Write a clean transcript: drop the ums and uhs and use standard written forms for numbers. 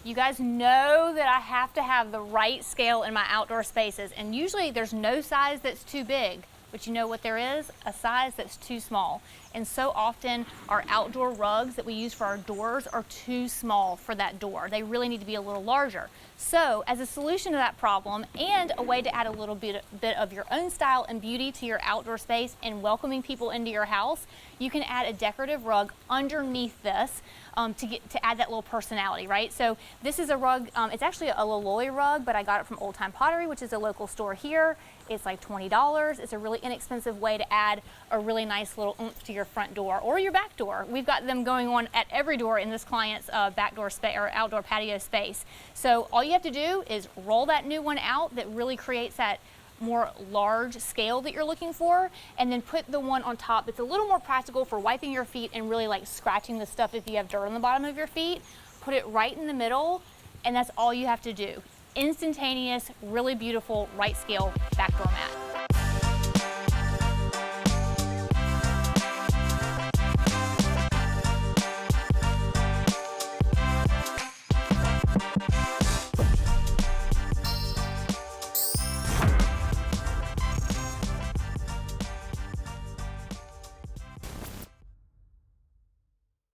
You guys know that I have to have the right scale in my outdoor spaces, and usually there's no size that's too big, but you know what there is? A size that's too small. And so often our outdoor rugs that we use for our doors are too small for that door. They really need to be a little larger. So as a solution to that problem and a way to add a little bit of your own style and beauty to your outdoor space and welcoming people into your house, you can add a decorative rug underneath this to add that little personality, right? So this is a rug, it's actually a Loloi rug, but I got it from Old Time Pottery, which is a local store here. It's like $20. It's a really inexpensive way to add a really nice little oomph to your front door or your back door. We've got them going on at every door in this client's back door space or outdoor patio space. So all you have to do is roll that new one out that really creates that more large scale that you're looking for, and then put the one on top that's a little more practical for wiping your feet and really like scratching the stuff if you have dirt on the bottom of your feet. Put it right in the middle, and that's all you have to do. Instantaneous, really beautiful, right scale back door mat.